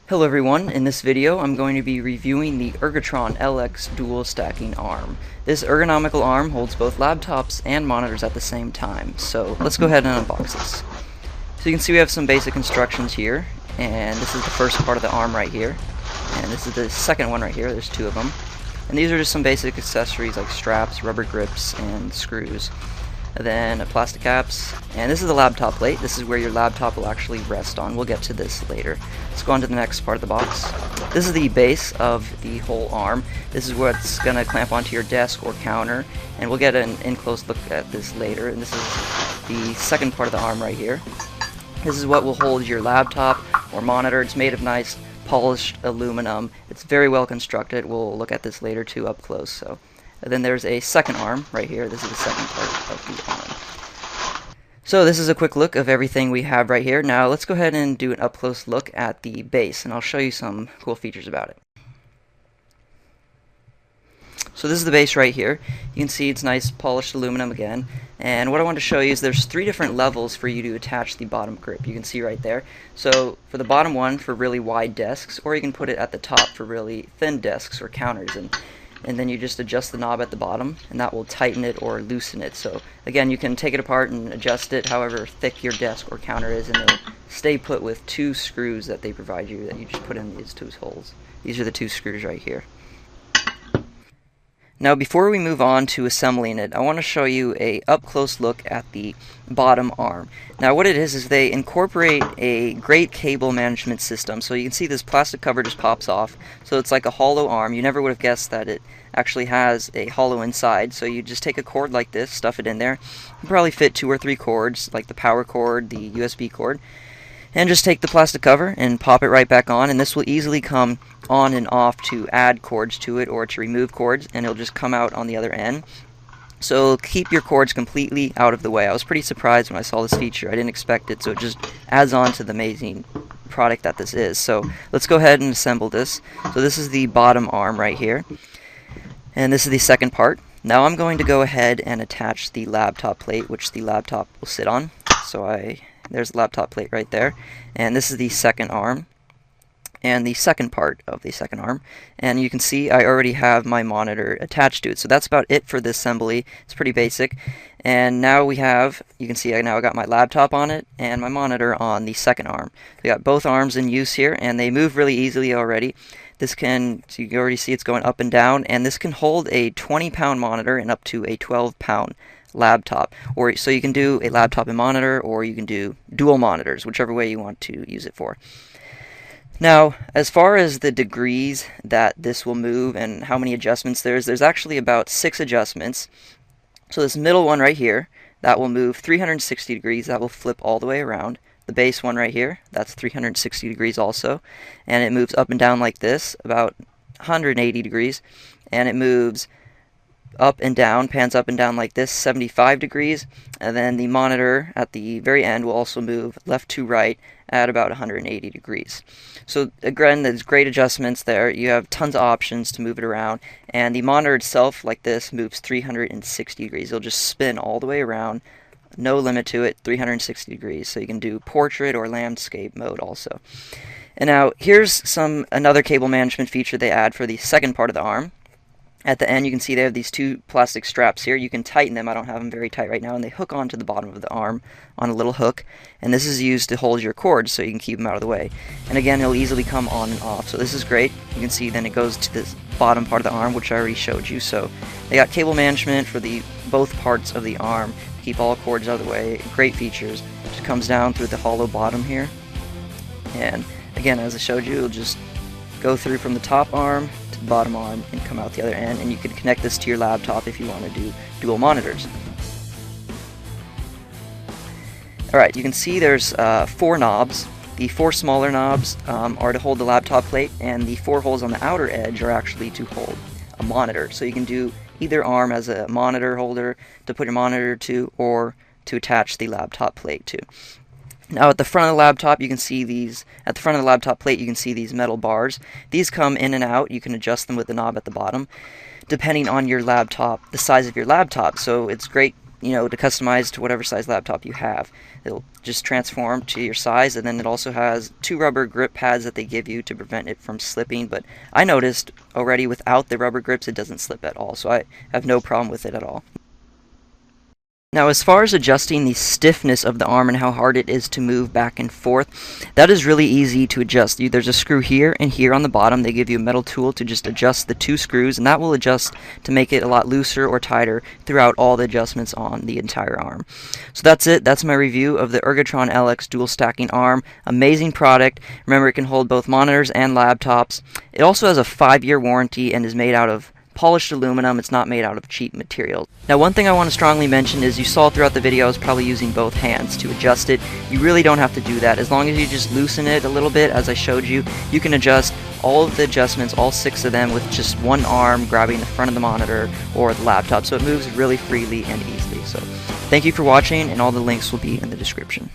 Hello everyone, in this video I'm going to be reviewing the Ergotron LX dual stacking arm. This ergonomical arm holds both laptops and monitors at the same time, so let's go ahead and unbox this. So you can see we have some basic instructions here, and this is the first part of the arm right here, and this is the second one right here. There's two of them, and these are just some basic accessories like straps, rubber grips, and screws. And then plastic caps, and this is the laptop plate. This is where your laptop will actually rest on. We'll get to this later. Let's go on to the next part of the box. This is the base of the whole arm. This is what's going to clamp onto your desk or counter, and we'll get an in-close look at this later. And this is the second part of the arm right here. This is what will hold your laptop or monitor. It's made of nice polished aluminum. It's very well constructed. We'll look at this later too up close. And then there's a second arm right here. This is the second part of the arm. So this is a quick look of everything we have right here. Now let's go ahead and do an up-close look at the base, and I'll show you some cool features about it. So this is the base right here. You can see it's nice polished aluminum again. And what I want to show you is there's three different levels for you to attach the bottom grip. You can see right there. So for the bottom one, for really wide desks, or you can put it at the top for really thin desks or counters. And then you just adjust the knob at the bottom, and that will tighten it or loosen it. So again, you can take it apart and adjust it however thick your desk or counter is, and it'll stay put with two screws that they provide you that you just put in these two holes. These are the two screws right here. Now before we move on to assembling it, I want to show you a up-close look at the bottom arm. Now what it is they incorporate a great cable management system. So you can see this plastic cover just pops off. So it's like a hollow arm. You never would have guessed that it actually has a hollow inside. So you just take a cord like this, stuff it in there. You probably fit 2 or 3 cords, like the power cord, the USB cord. And just take the plastic cover and pop it right back on, and this will easily come on and off to add cords to it or to remove cords, and it'll just come out on the other end. So keep your cords completely out of the way. I was pretty surprised when I saw this feature. I didn't expect it, so it just adds on to the amazing product that this is. So let's go ahead and assemble this. So this is the bottom arm right here, and this is the second part. Now I'm going to go ahead and attach the laptop plate, which the laptop will sit on. There's the laptop plate right there, and this is the second arm and the second part of the second arm, and you can see I already have my monitor attached to it. So that's about it for this assembly. It's pretty basic, and now you can see I got my laptop on it and my monitor on the second arm. We got both arms in use here, and they move really easily already. So you can already see it's going up and down, and this can hold a 20-pound monitor and up to a 12-pound laptop, so you can do a laptop and monitor, or you can do dual monitors, whichever way you want to use it for. Now, as far as the degrees that this will move and how many adjustments there's actually about 6 adjustments. So this middle one right here, that will move 360 degrees, that will flip all the way around. The base one right here, that's 360 degrees also, and it moves up and down like this, about 180 degrees, and it moves up and down, pans up and down like this, 75 degrees, and then the monitor at the very end will also move left to right at about 180 degrees. So again, there's great adjustments there. You have tons of options to move it around, and the monitor itself, like this, moves 360 degrees. It'll just spin all the way around, no limit to it, 360 degrees. So you can do portrait or landscape mode also. And now here's another cable management feature they add for the second part of the arm. At the end, you can see they have these 2 plastic straps here. You can tighten them. I don't have them very tight right now, and they hook onto the bottom of the arm on a little hook. And this is used to hold your cords so you can keep them out of the way. And again, it'll easily come on and off. So this is great. You can see then it goes to this bottom part of the arm, which I already showed you. So they got cable management for both parts of the arm. Keep all cords out of the way. Great features. It just comes down through the hollow bottom here. And again, as I showed you, it'll just go through from the top arm to the bottom arm and come out the other end, and you can connect this to your laptop if you want to do dual monitors. Alright, you can see there's 4 knobs. The 4 smaller knobs are to hold the laptop plate, and the 4 holes on the outer edge are actually to hold a monitor. So you can do either arm as a monitor holder to put your monitor to, or to attach the laptop plate to. Now at the front of the laptop, you can see at the front of the laptop plate, you can see these metal bars. These come in and out. You can adjust them with the knob at the bottom, depending on your laptop, the size of your laptop. So it's great to customize to whatever size laptop you have. It'll just transform to your size, and then it also has 2 rubber grip pads that they give you to prevent it from slipping, but I noticed already without the rubber grips it doesn't slip at all, so I have no problem with it at all. Now, as far as adjusting the stiffness of the arm and how hard it is to move back and forth, that is really easy to adjust. There's a screw here and here on the bottom. They give you a metal tool to just adjust the 2 screws, and that will adjust to make it a lot looser or tighter throughout all the adjustments on the entire arm. So that's it. That's my review of the Ergotron LX dual stacking arm. Amazing product. Remember, it can hold both monitors and laptops. It also has a 5-year warranty and is made out of polished aluminum. It's not made out of cheap material. Now, one thing I want to strongly mention is you saw throughout the video I was probably using both hands to adjust it. You really don't have to do that. As long as you just loosen it a little bit, as I showed you, you can adjust all of the adjustments, all 6 of them, with just one arm grabbing the front of the monitor or the laptop, so it moves really freely and easily. So thank you for watching, and all the links will be in the description.